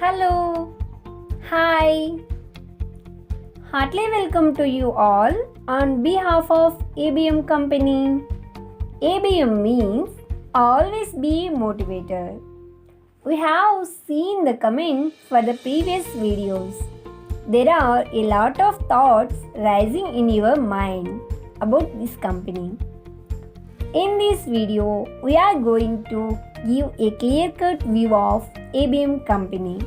Hello, hi, heartily welcome to you all on behalf of ABM Company. ABM means always be motivated. We have seen the comment for the previous videos. There are a lot of thoughts rising in your mind about this company. In this video, we are going to give a clear-cut view of ABM Company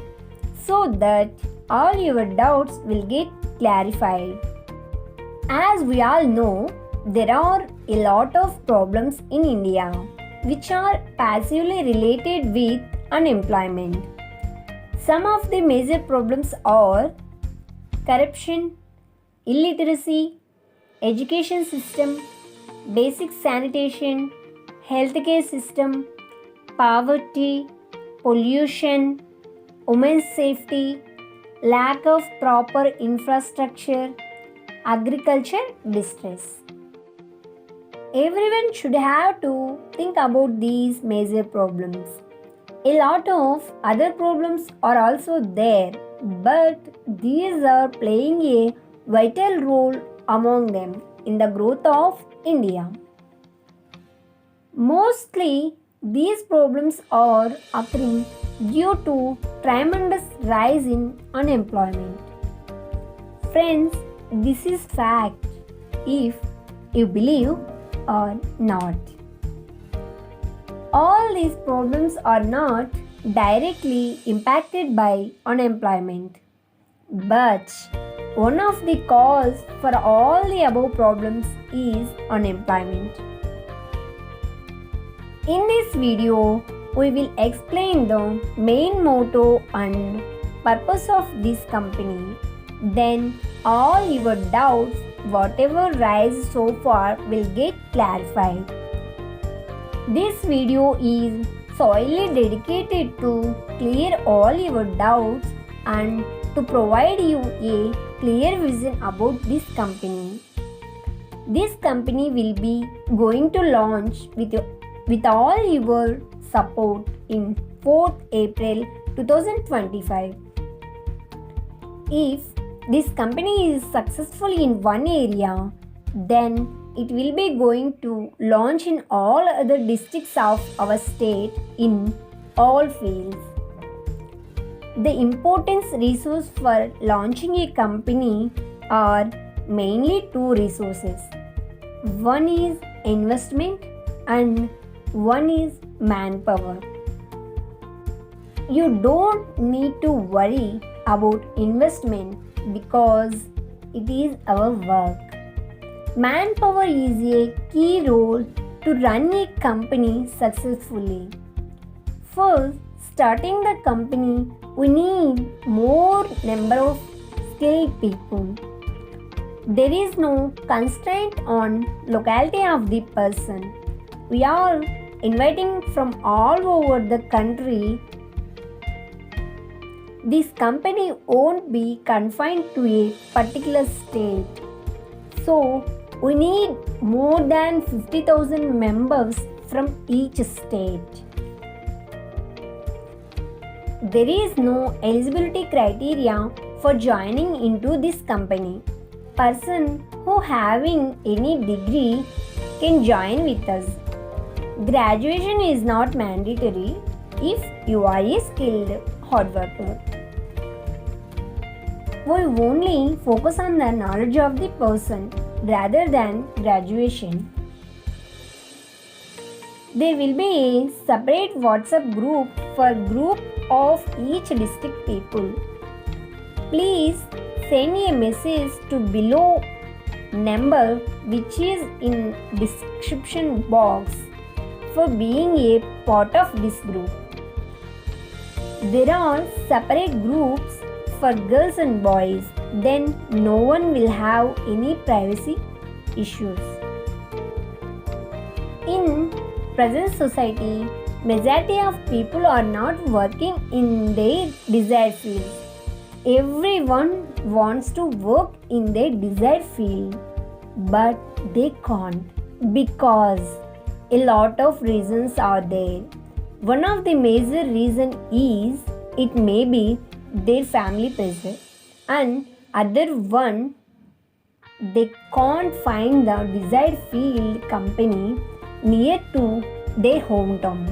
so that all your doubts will get clarified. As we all know, there are a lot of problems in India which are passively related with unemployment. Some of the major problems are corruption, illiteracy, education system, basic sanitation, healthcare system, poverty, pollution, women's safety, lack of proper infrastructure, agriculture distress. Everyone should have to think about these major problems. A lot of other problems are also there, but these are playing a vital role among them in the growth of India. Mostly, these problems are occurring due to tremendous rise in unemployment. Friends, this is fact if you believe or not. All these problems are not directly impacted by unemployment, but one of the cause for all the above problems is unemployment. In this video, we will explain the main motto and purpose of this company. Then all your doubts, whatever rise so far, will get clarified. This video is solely dedicated to clear all your doubts and to provide you a clear vision about this company. This company will be going to launch with all your support in 4th April 2025. If this company is successful in one area, then it will be going to launch in all other districts of our state in all fields. The important resource for launching a company are mainly two resources. One is investment and one is manpower. You don't need to worry about investment because it is our work. Manpower is a key role to run a company successfully. First, starting the company, we need more number of skilled people. There is no constraint on locality of the person. We are inviting from all over the country. This company won't be confined to a particular state. So, we need more than 50,000 members from each state. There is no eligibility criteria for joining into this company. Person who having any degree can join with us. Graduation is not mandatory if you are a skilled hard worker. We only focus on the knowledge of the person rather than graduation. There will be a separate WhatsApp group for group of each district people. Please send a message to below number which is in description box for being a part of this group. There are separate groups for girls and boys, then no one will have any privacy issues. In present society, majority of people are not working in their desired fields. Everyone wants to work in their desired field, but they can't because a lot of reasons are there. One of the major reason is it may be their family pressure, and other one they can't find the desired field company near to their hometown.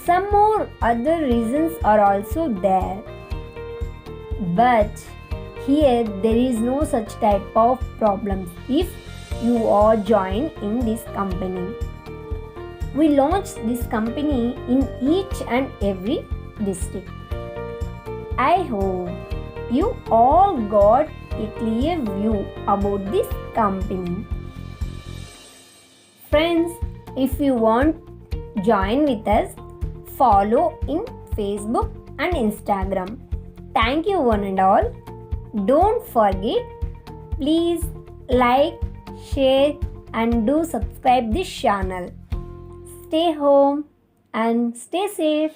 Some more other reasons are also there, but here there is no such type of problems if you are joined in this company. We launched this company in each and every district. I hope you all got a clear view about this company. Friends, if you want join with us, follow in Facebook and Instagram. Thank you one and all. Don't forget, please like, share and do subscribe this channel. Stay home and stay safe.